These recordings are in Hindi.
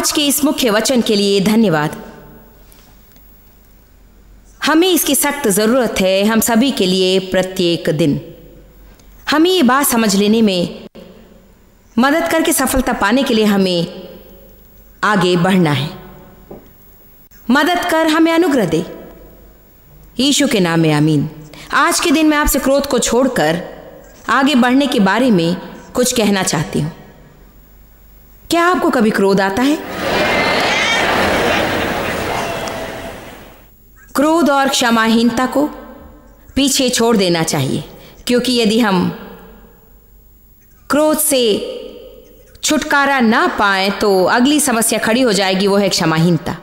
आज के इस मुख्य वचन के लिए धन्यवाद। हमें इसकी सख्त ज़रूरत है, हम सभी के लिए प्रत्येक दिन। हमें ये बात समझ लेने में मदद करके सफलता पाने के लिए हमें आगे बढ़ना है। मदद कर, हमें अनुग्रह दे, यीशु के नाम में आमीन। आज के दिन मैं आपसे क्रोध को छोड़कर आगे बढ़ने के बारे में कुछ कहना चाहती हूँ। क्या आपको कभी क्रोध आता है? क्रोध और क्षमाहीनता को पीछे छोड़ देना चाहिए, क्योंकि यदि हम क्रोध से छुटकारा ना पाएं तो अगली समस्या खड़ी हो जाएगी, वो है क्षमाहीनता।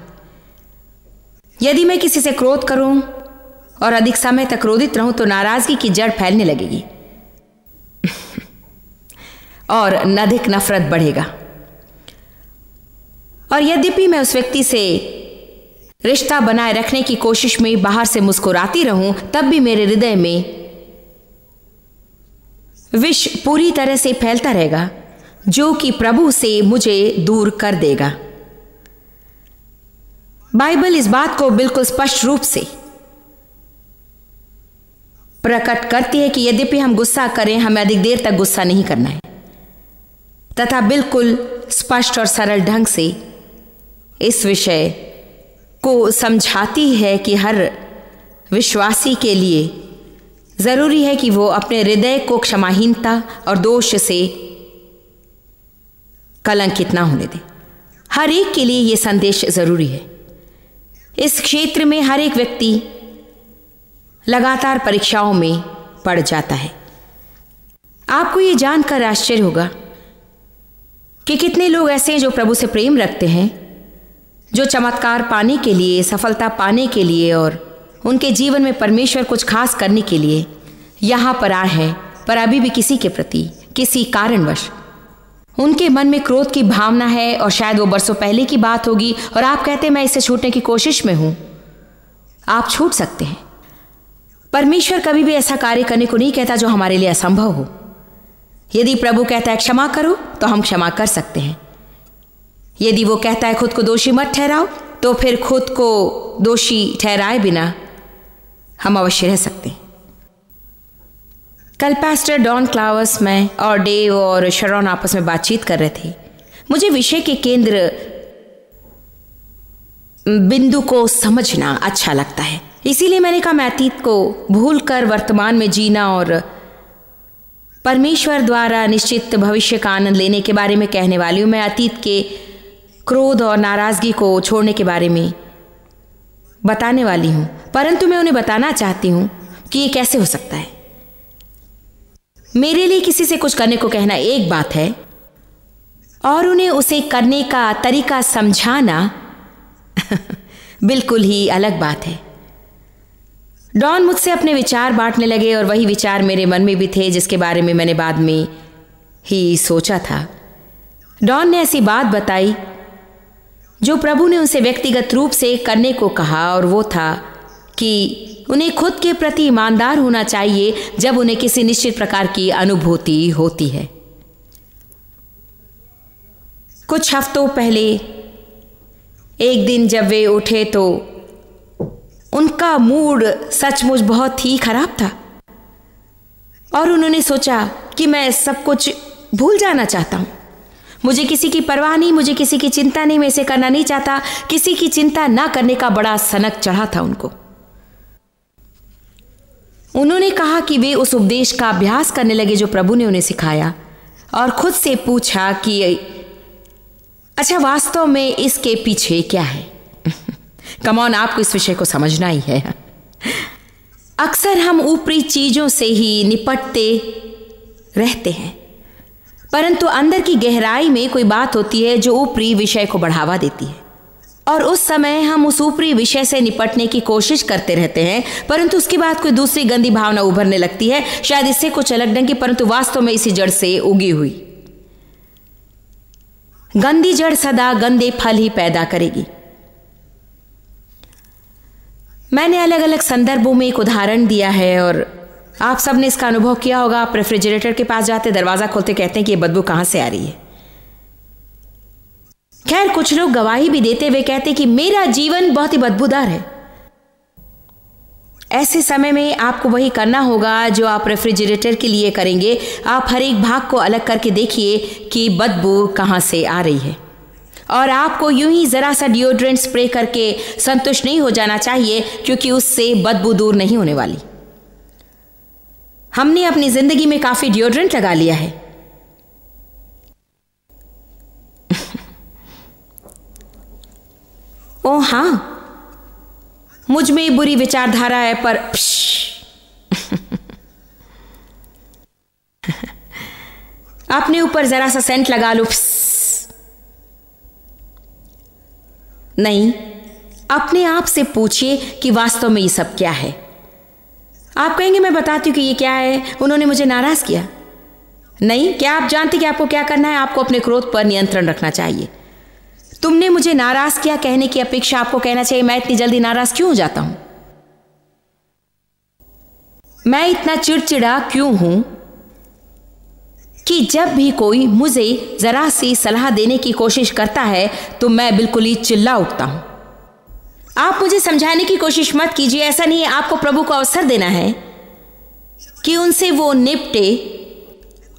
यदि मैं किसी से क्रोध करूं और अधिक समय तक क्रोधित रहूं तो नाराजगी की जड़ फैलने लगेगी और अधिक नफरत बढ़ेगा। और यद्यपि मैं उस व्यक्ति से रिश्ता बनाए रखने की कोशिश में बाहर से मुस्कुराती रहूं, तब भी मेरे हृदय में विष पूरी तरह से फैलता रहेगा, जो कि प्रभु से मुझे दूर कर देगा। बाइबल इस बात को बिल्कुल स्पष्ट रूप से प्रकट करती है कि यद्यपि हम गुस्सा करें, हमें अधिक देर तक गुस्सा नहीं करना है, तथा बिल्कुल स्पष्ट और सरल ढंग से इस विषय को समझाती है कि हर विश्वासी के लिए जरूरी है कि वो अपने हृदय को क्षमाहीनता और दोष से कलंकित ना होने दे। हर एक के लिए यह संदेश जरूरी है। इस क्षेत्र में हर एक व्यक्ति लगातार परीक्षाओं में पड़ जाता है। आपको ये जानकर आश्चर्य होगा कि कितने लोग ऐसे हैं जो प्रभु से प्रेम रखते हैं, जो चमत्कार पाने के लिए, सफलता पाने के लिए और उनके जीवन में परमेश्वर कुछ खास करने के लिए यहाँ पर आए हैं, पर अभी भी किसी के प्रति किसी कारणवश उनके मन में क्रोध की भावना है, और शायद वो बरसों पहले की बात होगी, और आप कहते हैं मैं इससे छूटने की कोशिश में हूं। आप छूट सकते हैं। परमेश्वर कभी भी ऐसा कार्य करने को नहीं कहता जो हमारे लिए असंभव हो। यदि प्रभु कहता है क्षमा करो, तो हम क्षमा कर सकते हैं। यदि वो कहता है खुद को दोषी मत ठहराओ, तो फिर खुद को दोषी ठहराए बिना हम अवश्य रह सकते हैं। कल पास्टर डॉन क्लावस, मैं और डेव और शरॉन आपस में बातचीत कर रहे थे। मुझे विषय के केंद्र बिंदु को समझना अच्छा लगता है, इसीलिए मैंने कहा मैं अतीत को भूलकर वर्तमान में जीना और परमेश्वर द्वारा निश्चित भविष्य का आनंद लेने के बारे में कहने वाली हूँ। मैं अतीत के क्रोध और नाराजगी को छोड़ने के बारे में बताने वाली हूँ, परंतु मैं उन्हें बताना चाहती हूँ कि ये कैसे हो सकता है। मेरे लिए किसी से कुछ करने को कहना एक बात है, और उन्हें उसे करने का तरीका समझाना बिल्कुल ही अलग बात है। डॉन मुझसे अपने विचार बांटने लगे, और वही विचार मेरे मन में भी थे जिसके बारे में मैंने बाद में ही सोचा था। डॉन ने ऐसी बात बताई जो प्रभु ने उनसे व्यक्तिगत रूप से करने को कहा, और वो था कि उन्हें खुद के प्रति ईमानदार होना चाहिए जब उन्हें किसी निश्चित प्रकार की अनुभूति होती है। कुछ हफ्तों पहले एक दिन जब वे उठे तो उनका मूड सचमुच बहुत ही खराब था, और उन्होंने सोचा कि मैं सब कुछ भूल जाना चाहता हूं। मुझे किसी की परवाह नहीं, मुझे किसी की चिंता नहीं, मैं इसे करना नहीं चाहता। किसी की चिंता ना करने का बड़ा सनक चढ़ा था उनको। उन्होंने कहा कि वे उस उपदेश का अभ्यास करने लगे जो प्रभु ने उन्हें सिखाया, और खुद से पूछा कि अच्छा वास्तव में इसके पीछे क्या है। कम ऑन, आपको इस विषय को समझना ही है। अक्सर हम ऊपरी चीजों से ही निपटते रहते हैं, परंतु अंदर की गहराई में कोई बात होती है जो ऊपरी विषय को बढ़ावा देती है, और उस समय हम उस ऊपरी विषय से निपटने की कोशिश करते रहते हैं, परंतु उसके बाद कोई दूसरी गंदी भावना उभरने लगती है, शायद इससे कुछ अलग ढंग की, परंतु वास्तव में इसी जड़ से उगी हुई। गंदी जड़ सदा गंदे फल ही पैदा करेगी। मैंने अलग अलग संदर्भों में एक उदाहरण दिया है, और आप सब ने इसका अनुभव किया होगा। आप रेफ्रिजरेटर के पास जाते, दरवाजा खोलते, कहते हैं कि ये बदबू कहां से आ रही है। खैर, कुछ लोग गवाही भी देते हुए कहते कि मेरा जीवन बहुत ही बदबूदार है। ऐसे समय में आपको वही करना होगा जो आप रेफ्रिजरेटर के लिए करेंगे। आप हर एक भाग को अलग करके देखिए कि बदबू कहाँ से आ रही है, और आपको यूं ही जरा सा डिओड्रेंट स्प्रे करके संतुष्ट नहीं हो जाना चाहिए, क्योंकि उससे बदबू दूर नहीं होने वाली। हमने अपनी जिंदगी में काफी डिओड्रेंट लगा लिया है। ओ हाँ, मुझ में बुरी विचारधारा है, पर अपने ऊपर जरा सा सेंट लगा लो। नहीं, अपने आप से पूछिए कि वास्तव में ये सब क्या है। आप कहेंगे मैं बताती हूं कि ये क्या है, उन्होंने मुझे नाराज किया। नहीं, क्या आप जानते कि आपको क्या करना है? आपको अपने क्रोध पर नियंत्रण रखना चाहिए। तुमने मुझे नाराज किया कहने की अपेक्षा आपको कहना चाहिए मैं इतनी जल्दी नाराज क्यों हो जाता हूं, मैं इतना चिड़चिड़ा क्यों हूं कि जब भी कोई मुझे जरा सी सलाह देने की कोशिश करता है तो मैं बिल्कुल ही चिल्ला उठता हूं। आप मुझे समझाने की कोशिश मत कीजिए। ऐसा नहीं है, आपको प्रभु को अवसर देना है कि उनसे वो निपटे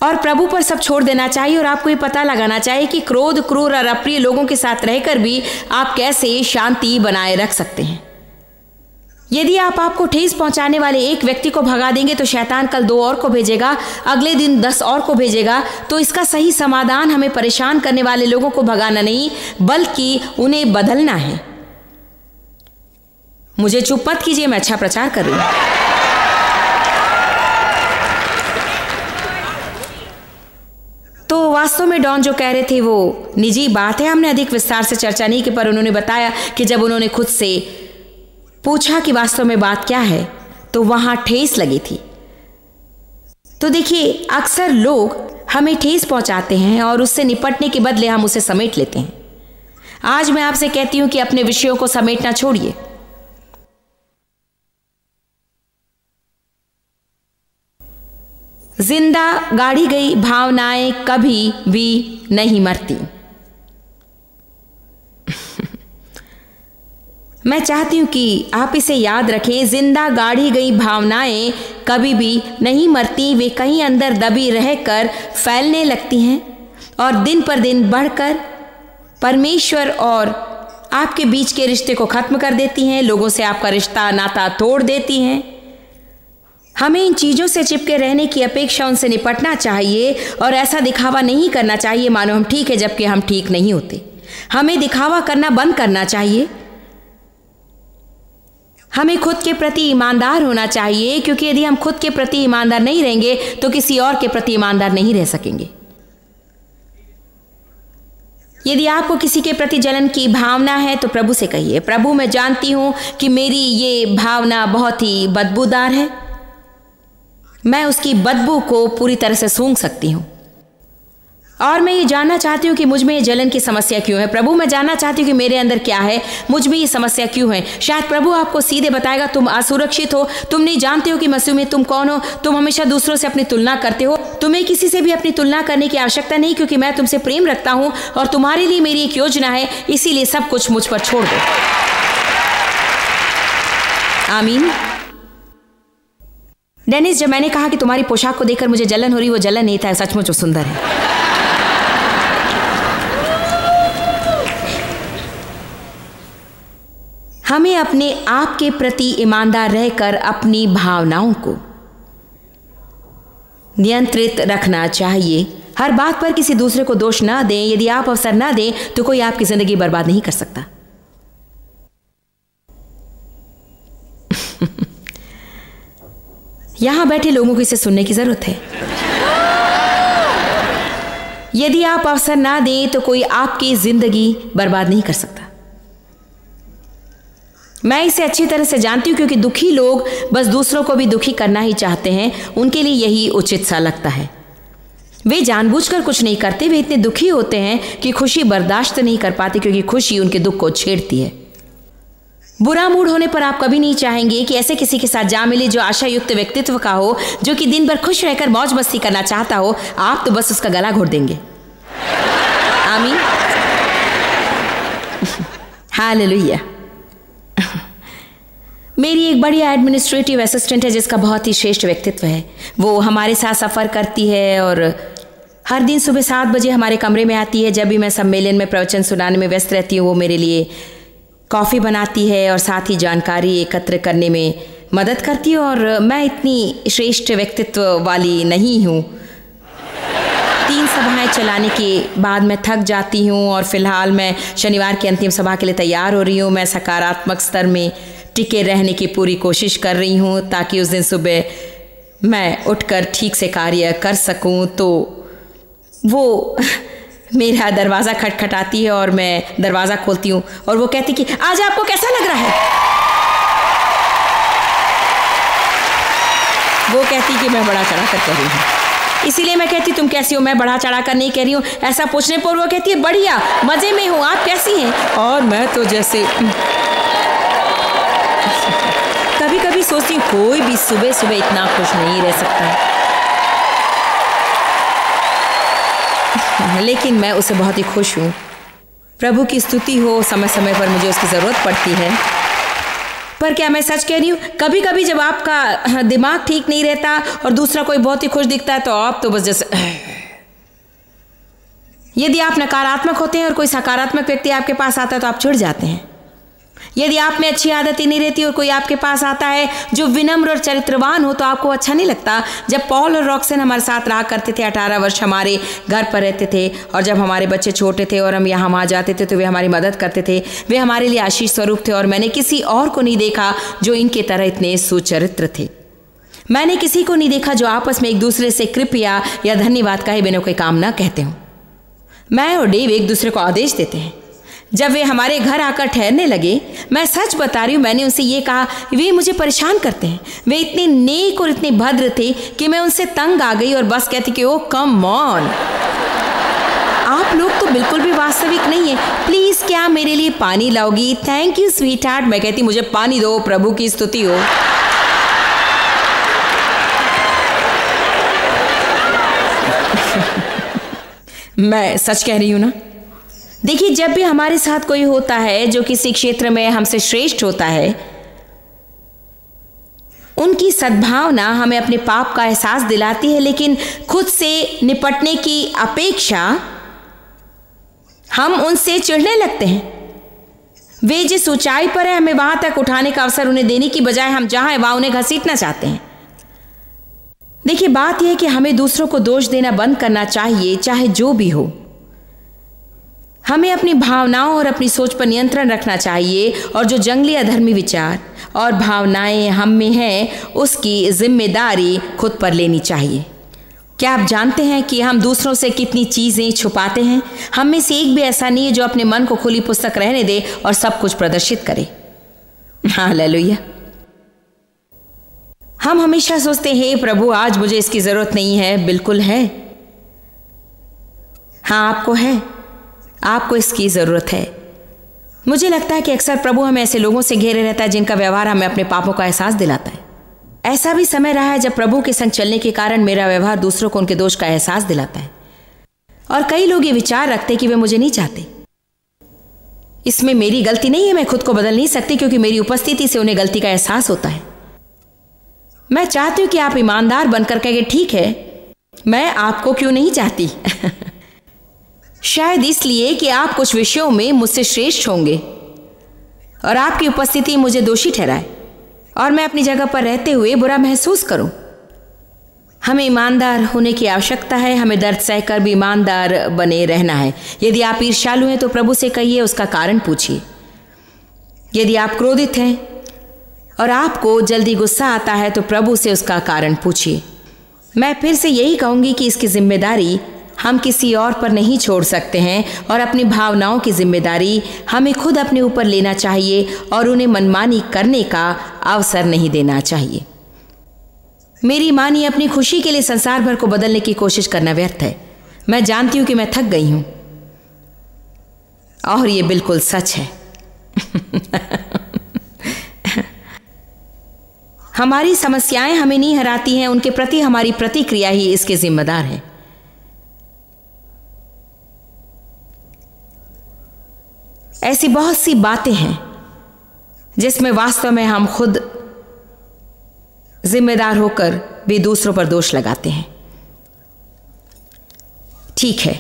और प्रभु पर सब छोड़ देना चाहिए। और आपको ये पता लगाना चाहिए कि क्रोध, क्रूर और अप्रिय लोगों के साथ रहकर भी आप कैसे शांति बनाए रख सकते हैं। यदि आप आपको ठेस पहुंचाने वाले एक व्यक्ति को भगा देंगे तो शैतान कल 2 और को भेजेगा, अगले दिन 10 और को भेजेगा। तो इसका सही समाधान हमें परेशान करने वाले लोगों को भगाना नहीं, बल्कि उन्हें बदलना है। मुझे चुप मत कीजिए, मैं अच्छा प्रचार कर रही हूं। तो वास्तव में डॉन जो कह रहे थे वो निजी बात है, हमने अधिक विस्तार से चर्चा नहीं की, पर उन्होंने बताया कि जब उन्होंने खुद से पूछा कि वास्तव में बात क्या है तो वहां ठेस लगी थी। तो देखिए, अक्सर लोग हमें ठेस पहुंचाते हैं और उससे निपटने के बदले हम उसे समेट लेते हैं। आज मैं आपसे कहती हूं कि अपने विषयों को समेटना छोड़िए। जिंदा गाड़ी गई भावनाएं कभी भी नहीं मरती। मैं चाहती हूं कि आप इसे याद रखें, जिंदा गाड़ी गई भावनाएं कभी भी नहीं मरती। वे कहीं अंदर दबी रहकर फैलने लगती हैं और दिन पर दिन बढ़कर परमेश्वर और आपके बीच के रिश्ते को खत्म कर देती हैं, लोगों से आपका रिश्ता नाता तोड़ देती हैं। हमें इन चीज़ों से चिपके रहने की अपेक्षा उनसे निपटना चाहिए और ऐसा दिखावा नहीं करना चाहिए मानो हम ठीक है जबकि हम ठीक नहीं होते। हमें दिखावा करना बंद करना चाहिए। हमें खुद के प्रति ईमानदार होना चाहिए, क्योंकि यदि हम खुद के प्रति ईमानदार नहीं रहेंगे तो किसी और के प्रति ईमानदार नहीं रह सकेंगे। यदि आपको किसी के प्रति जलन की भावना है तो प्रभु से कहिए, प्रभु मैं जानती हूं कि मेरी ये भावना बहुत ही बदबूदार है, मैं उसकी बदबू को पूरी तरह से सूंघ सकती हूं और मैं ये जानना चाहती हूँ कि मुझ में ये जलन की समस्या क्यों है। प्रभु मैं जानना चाहती हूँ कि मेरे अंदर क्या है, मुझ में ये समस्या क्यों है। शायद प्रभु आपको सीधे बताएगा तुम असुरक्षित हो, तुम नहीं जानते हो कि मसीह में तुम कौन हो, तुम हमेशा दूसरों से अपनी तुलना करते हो। तुम्हें किसी से भी अपनी तुलना करने की आवश्यकता नहीं, क्योंकि मैं तुमसे प्रेम रखता हूँ और तुम्हारे लिए मेरी एक योजना है, इसीलिए सब कुछ मुझ पर छोड़ दो। आमीन। डेनिस, जब मैंने कहा कि तुम्हारी पोशाक को देखकर मुझे जलन हो रही, वो जलन नहीं था, सचमुच वो सुंदर है। हमें अपने आप के प्रति ईमानदार रहकर अपनी भावनाओं को नियंत्रित रखना चाहिए। हर बात पर किसी दूसरे को दोष ना दें। यदि आप अवसर ना दें तो कोई आपकी जिंदगी बर्बाद नहीं कर सकता। यहां बैठे लोगों को इसे सुनने की जरूरत है। यदि आप अवसर ना दें तो कोई आपकी जिंदगी बर्बाद नहीं कर सकता। मैं इसे अच्छी तरह से जानती हूं, क्योंकि दुखी लोग बस दूसरों को भी दुखी करना ही चाहते हैं। उनके लिए यही उचित सा लगता है। वे जानबूझकर कुछ नहीं करते, वे इतने दुखी होते हैं कि खुशी बर्दाश्त नहीं कर पाते, क्योंकि खुशी उनके दुख को छेड़ती है। बुरा मूड होने पर आप कभी नहीं चाहेंगे कि ऐसे किसी के साथ जा मिले जो आशायुक्त व्यक्तित्व का हो, जो कि दिन भर खुश रहकर मौज मस्ती करना चाहता हो। आप तो बस उसका गला घोट देंगे। आमीन। हालेलुया। मेरी एक बढ़िया एडमिनिस्ट्रेटिव असिस्टेंट है जिसका बहुत ही श्रेष्ठ व्यक्तित्व है। वो हमारे साथ सफ़र करती है और हर दिन सुबह 7 बजे हमारे कमरे में आती है। जब भी मैं सम्मेलन में प्रवचन सुनाने में व्यस्त रहती हूँ, वो मेरे लिए कॉफ़ी बनाती है और साथ ही जानकारी एकत्र करने में मदद करती है। और मैं इतनी श्रेष्ठ व्यक्तित्व वाली नहीं हूँ। 3 सभाएं चलाने के बाद मैं थक जाती हूँ और फिलहाल मैं शनिवार की अंतिम सभा के लिए तैयार हो रही हूँ। मैं सकारात्मक स्तर में टिके रहने की पूरी कोशिश कर रही हूँ ताकि उस दिन सुबह मैं उठकर ठीक से कार्य कर सकूँ। तो वो मेरा दरवाज़ा खटखटाती है और मैं दरवाज़ा खोलती हूँ और वो कहती कि आज आपको कैसा लग रहा है? वो कहती कि मैं बढ़ा चढ़ा कर कह रही हूँ, इसीलिए मैं कहती तुम कैसी हो? मैं बढ़ा चढ़ा कर नहीं कह रही हूँ। ऐसा पूछने पर वो कहती है बढ़िया, मज़े में हूँ, आप कैसी हैं? और मैं तो जैसे कभी कभी सोचती हूँ कोई भी सुबह सुबह इतना खुश नहीं रह सकता, लेकिन मैं उसे बहुत ही खुश हूँ। प्रभु की स्तुति हो, समय समय पर मुझे उसकी ज़रूरत पड़ती है। पर क्या मैं सच कह रही हूँ? कभी कभी जब आपका दिमाग ठीक नहीं रहता और दूसरा कोई बहुत ही खुश दिखता है तो आप तो बस जैसे यदि आप नकारात्मक होते हैं और कोई सकारात्मक व्यक्ति आपके पास आता है तो आप चिढ़ जाते हैं। यदि आप में अच्छी आदतें नहीं रहती और कोई आपके पास आता है जो विनम्र और चरित्रवान हो तो आपको अच्छा नहीं लगता। जब पॉल और रॉक्सन हमारे साथ रहा करते थे, 18 वर्ष हमारे घर पर रहते थे और जब हमारे बच्चे छोटे थे और हम यहाँ वहाँ जाते थे तो वे हमारी मदद करते थे। वे हमारे लिए आशीष स्वरूप थे और मैंने किसी और को नहीं देखा जो इनके तरह इतने सुचरित्र थे। मैंने किसी को नहीं देखा जो आपस में एक दूसरे से कृपया या धन्यवाद कहे बिना कोई काम ना कहते हों। मैं और डेव एक दूसरे को आदेश देते हैं। जब वे हमारे घर आकर ठहरने लगे, मैं सच बता रही हूँ, मैंने उनसे ये कहा वे मुझे परेशान करते हैं। वे इतने नेक और इतने भद्र थे कि मैं उनसे तंग आ गई और बस कहती कि ओ कम ऑन, आप लोग तो बिल्कुल भी वास्तविक नहीं है। प्लीज़ क्या मेरे लिए पानी लाओगी? Thank you sweetheart. मैं कहती मुझे पानी दो, प्रभु की स्तुति हो। मैं सच कह रही हूँ ना। देखिए, जब भी हमारे साथ कोई होता है जो किसी क्षेत्र में हमसे श्रेष्ठ होता है, उनकी सद्भावना हमें अपने पाप का एहसास दिलाती है, लेकिन खुद से निपटने की अपेक्षा हम उनसे चिढ़ने लगते हैं। वे जिस ऊंचाई पर है, हमें वहां तक उठाने का अवसर उन्हें देने की बजाय हम जहां हैं वहां उन्हें घसीटना चाहते हैं। देखिए, बात यह है कि हमें दूसरों को दोष देना बंद करना चाहिए, चाहे जो भी हो। हमें अपनी भावनाओं और अपनी सोच पर नियंत्रण रखना चाहिए और जो जंगली अधर्मी विचार और भावनाएं हम में हैं, उसकी जिम्मेदारी खुद पर लेनी चाहिए। क्या आप जानते हैं कि हम दूसरों से कितनी चीज़ें छुपाते हैं? हम में से एक भी ऐसा नहीं है जो अपने मन को खुली पुस्तक रहने दे और सब कुछ प्रदर्शित करे। हालेलुया। हम हमेशा सोचते हैं, हे प्रभु, आज मुझे इसकी ज़रूरत नहीं है। बिल्कुल है, हाँ आपको है, आपको इसकी ज़रूरत है। मुझे लगता है कि अक्सर प्रभु हमें ऐसे लोगों से घेरे रहता है जिनका व्यवहार हमें अपने पापों का एहसास दिलाता है। ऐसा भी समय रहा है जब प्रभु के संग चलने के कारण मेरा व्यवहार दूसरों को उनके दोष का एहसास दिलाता है। और कई लोग ये विचार रखते कि वे मुझे नहीं चाहते। इसमें मेरी गलती नहीं है, मैं खुद को बदल नहीं सकती क्योंकि मेरी उपस्थिति से उन्हें गलती का एहसास होता है। मैं चाहती हूँ कि आप ईमानदार बनकर कहें ठीक है, मैं आपको क्यों नहीं चाहती। शायद इसलिए कि आप कुछ विषयों में मुझसे श्रेष्ठ होंगे और आपकी उपस्थिति मुझे दोषी ठहराए और मैं अपनी जगह पर रहते हुए बुरा महसूस करूं। हमें ईमानदार होने की आवश्यकता है। हमें दर्द सहकर भी ईमानदार बने रहना है। यदि आप ईर्ष्यालु हैं तो प्रभु से कहिए, उसका कारण पूछिए। यदि आप क्रोधित हैं और आपको जल्दी गुस्सा आता है तो प्रभु से उसका कारण पूछिए। मैं फिर से यही कहूँगी कि इसकी जिम्मेदारी हम किसी और पर नहीं छोड़ सकते हैं और अपनी भावनाओं की जिम्मेदारी हमें खुद अपने ऊपर लेना चाहिए और उन्हें मनमानी करने का अवसर नहीं देना चाहिए। मेरी मानिए, अपनी खुशी के लिए संसार भर को बदलने की कोशिश करना व्यर्थ है। मैं जानती हूँ कि मैं थक गई हूँ और ये बिल्कुल सच है। हमारी समस्याएं हमें नहीं हराती हैं, उनके प्रति हमारी प्रतिक्रिया ही इसके जिम्मेदार है। ऐसी बहुत सी बातें हैं जिसमें वास्तव में हम खुद जिम्मेदार होकर भी दूसरों पर दोष लगाते हैं। ठीक है,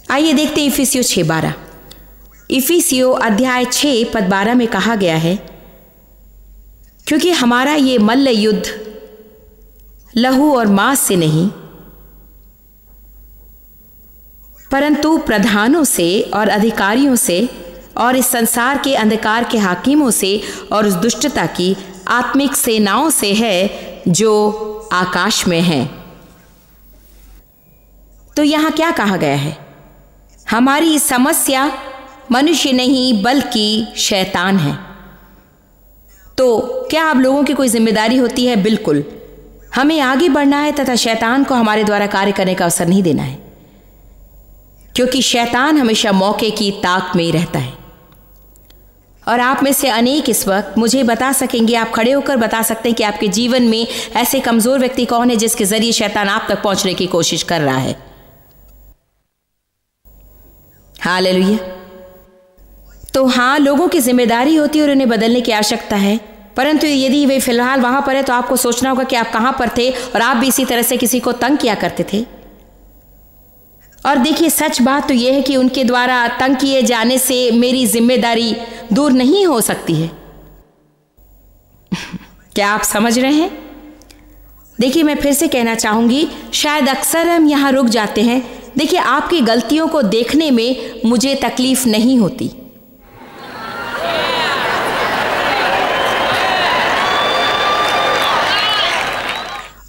आइए देखते हैं इफिसियों 6:12। इफिसियों अध्याय 6 पद 12 में कहा गया है, क्योंकि हमारा ये मल्ल युद्ध लहू और मांस से नहीं, परंतु प्रधानों से और अधिकारियों से और इस संसार के अंधकार के हाकिमों से और उस दुष्टता की आत्मिक सेनाओं से है जो आकाश में हैं। तो यहां क्या कहा गया है? हमारी समस्या मनुष्य नहीं बल्कि शैतान है। तो क्या आप लोगों की कोई जिम्मेदारी होती है? बिल्कुल, हमें आगे बढ़ना है तथा शैतान को हमारे द्वारा कार्य करने का अवसर नहीं देना है, क्योंकि शैतान हमेशा मौके की ताक में ही रहता है। और आप में से अनेक इस वक्त मुझे बता सकेंगे, आप खड़े होकर बता सकते हैं कि आपके जीवन में ऐसे कमजोर व्यक्ति कौन है जिसके जरिए शैतान आप तक पहुंचने की कोशिश कर रहा है। हालेलुया। तो हाँ, लोगों की जिम्मेदारी होती है और उन्हें बदलने की आवश्यकता है, परंतु यदि वे फिलहाल वहां पर है तो आपको सोचना होगा कि आप कहां पर थे और आप भी इसी तरह से किसी को तंग किया करते थे। और देखिए, सच बात तो यह है कि उनके द्वारा तंग किए जाने से मेरी जिम्मेदारी दूर नहीं हो सकती है। क्या आप समझ रहे हैं? देखिए, मैं फिर से कहना चाहूंगी, शायद अक्सर हम यहां रुक जाते हैं। देखिए, आपकी गलतियों को देखने में मुझे तकलीफ नहीं होती,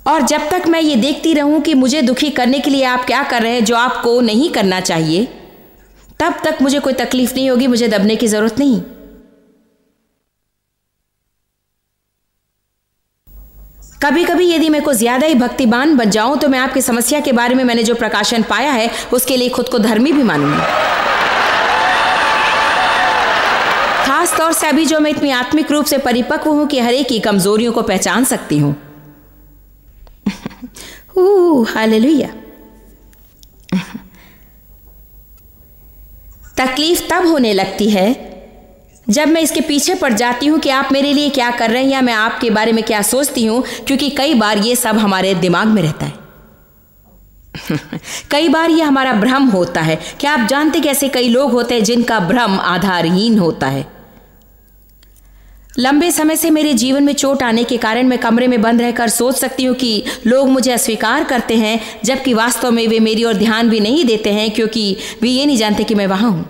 और जब तक मैं ये देखती रहूं कि मुझे दुखी करने के लिए आप क्या कर रहे हैं जो आपको नहीं करना चाहिए, तब तक मुझे कोई तकलीफ नहीं होगी, मुझे दबने की जरूरत नहीं। कभी कभी यदि मैं कुछ ज्यादा ही भक्तिमान बन जाऊं तो मैं आपकी समस्या के बारे में मैंने जो प्रकाशन पाया है उसके लिए खुद को धर्मी भी मानूंगी। खास तौर से अभी जो मैं इतनी आत्मिक रूप से परिपक्व हूं कि हर एक की कमजोरियों को पहचान सकती हूं। हालेलुया। तकलीफ तब होने लगती है जब मैं इसके पीछे पड़ जाती हूं कि आप मेरे लिए क्या कर रहे हैं या मैं आपके बारे में क्या सोचती हूं, क्योंकि कई बार ये सब हमारे दिमाग में रहता है। कई बार ये हमारा भ्रम होता है। क्या आप जानते कि ऐसे कई लोग होते हैं जिनका भ्रम आधारहीन होता है? लंबे समय से मेरे जीवन में चोट आने के कारण मैं कमरे में बंद रहकर सोच सकती हूँ कि लोग मुझे अस्वीकार करते हैं, जबकि वास्तव में वे मेरी ओर ध्यान भी नहीं देते हैं, क्योंकि वे ये नहीं जानते कि मैं वहां हूं।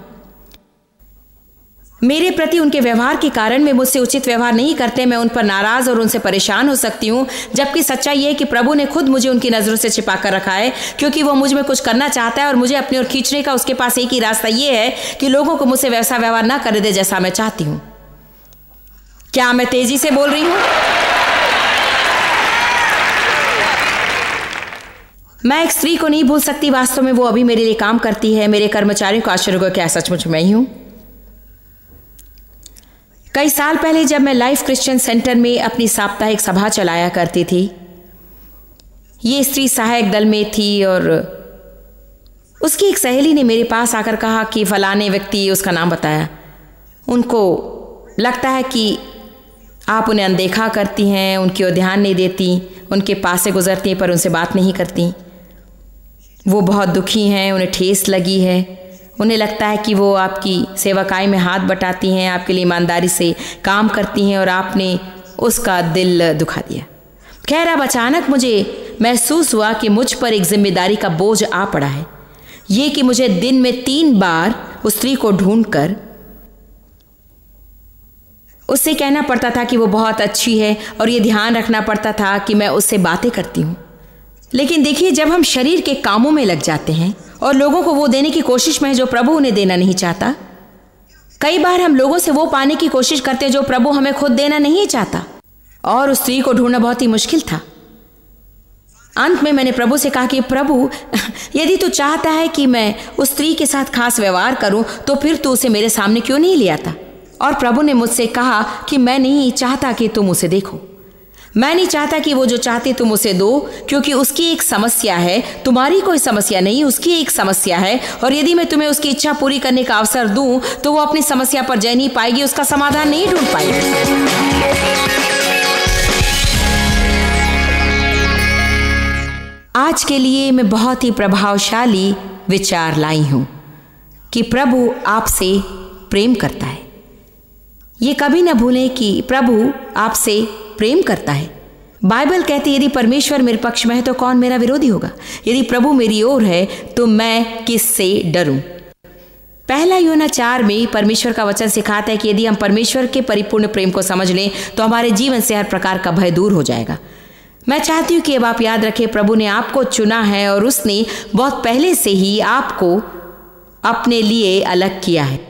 मेरे प्रति उनके व्यवहार के कारण वे मुझसे उचित व्यवहार नहीं करते। मैं उन पर नाराज और उनसे परेशान हो सकती हूँ, जबकि सच्चाई यह है कि प्रभु ने खुद मुझे उनकी नजरों से छिपा कर रखा है, क्योंकि वो मुझ में कुछ करना चाहता है और मुझे अपनी ओर खींचने का उसके पास एक ही रास्ता यह है कि लोगों को मुझसे वैसा व्यवहार ना करने दे जैसा मैं चाहती हूँ। क्या मैं तेजी से बोल रही हूं? मैं एक स्त्री को नहीं भूल सकती, वास्तव में वो अभी मेरे लिए काम करती है। मेरे कर्मचारियों को आश्चर्य होगा, क्या सचमुच मैं ही हूं? कई साल पहले जब मैं लाइफ क्रिश्चियन सेंटर में अपनी साप्ताहिक सभा चलाया करती थी, ये स्त्री सहायक दल में थी और उसकी एक सहेली ने मेरे पास आकर कहा कि फलाने व्यक्ति, उसका नाम बताया, उनको लगता है कि आप उन्हें अनदेखा करती हैं, उनकी ओर ध्यान नहीं देती, उनके पास से गुजरती हैं पर उनसे बात नहीं करती। वो बहुत दुखी हैं, उन्हें ठेस लगी है, उन्हें लगता है कि वो आपकी सेवकाई में हाथ बटाती हैं, आपके लिए ईमानदारी से काम करती हैं और आपने उसका दिल दुखा दिया। खैर, अब अचानक मुझे महसूस हुआ कि मुझ पर एक जिम्मेदारी का बोझ आ पड़ा है, ये कि मुझे दिन में 3 बार उस स्त्री को ढूंढकर उससे कहना पड़ता था कि वो बहुत अच्छी है और ये ध्यान रखना पड़ता था कि मैं उससे बातें करती हूँ। लेकिन देखिए, जब हम शरीर के कामों में लग जाते हैं और लोगों को वो देने की कोशिश में है जो प्रभु उन्हें देना नहीं चाहता, कई बार हम लोगों से वो पाने की कोशिश करते हैं जो प्रभु हमें खुद देना नहीं चाहता। और उस स्त्री को ढूंढना बहुत ही मुश्किल था। अंत में मैंने प्रभु से कहा कि प्रभु, यदि तू चाहता है कि मैं उस स्त्री के साथ खास व्यवहार करूं तो फिर तू उसे मेरे सामने क्यों नहीं ले आता? और प्रभु ने मुझसे कहा कि मैं नहीं चाहता कि तुम उसे देखो। मैं नहीं चाहता कि वो जो चाहते तुम उसे दो, क्योंकि उसकी एक समस्या है, तुम्हारी कोई समस्या नहीं, उसकी एक समस्या है। और यदि मैं तुम्हें उसकी इच्छा पूरी करने का अवसर दूं तो वो अपनी समस्या पर जय नहीं पाएगी, उसका समाधान नहीं ढूंढ पाएगी। आज के लिए मैं बहुत ही प्रभावशाली विचार लाई हूं कि प्रभु आपसे प्रेम करता है। ये कभी ना भूलें कि प्रभु आपसे प्रेम करता है। बाइबल कहती है यदि परमेश्वर मेरे पक्ष में है तो कौन मेरा विरोधी होगा। यदि प्रभु मेरी ओर है तो मैं किससे डरूं। पहला यूहन्ना 4 में परमेश्वर का वचन सिखाता है कि यदि हम परमेश्वर के परिपूर्ण प्रेम को समझ लें तो हमारे जीवन से हर प्रकार का भय दूर हो जाएगा। मैं चाहती हूँ कि अब आप याद रखें, प्रभु ने आपको चुना है और उसने बहुत पहले से ही आपको अपने लिए अलग किया है।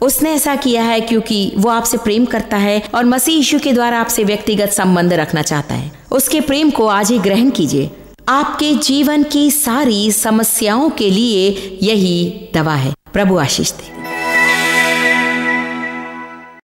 उसने ऐसा किया है क्योंकि वो आपसे प्रेम करता है और मसीह यीशु के द्वारा आपसे व्यक्तिगत संबंध रखना चाहता है। उसके प्रेम को आज ही ग्रहण कीजिए। आपके जीवन की सारी समस्याओं के लिए यही दवा है। प्रभु आशीष दे।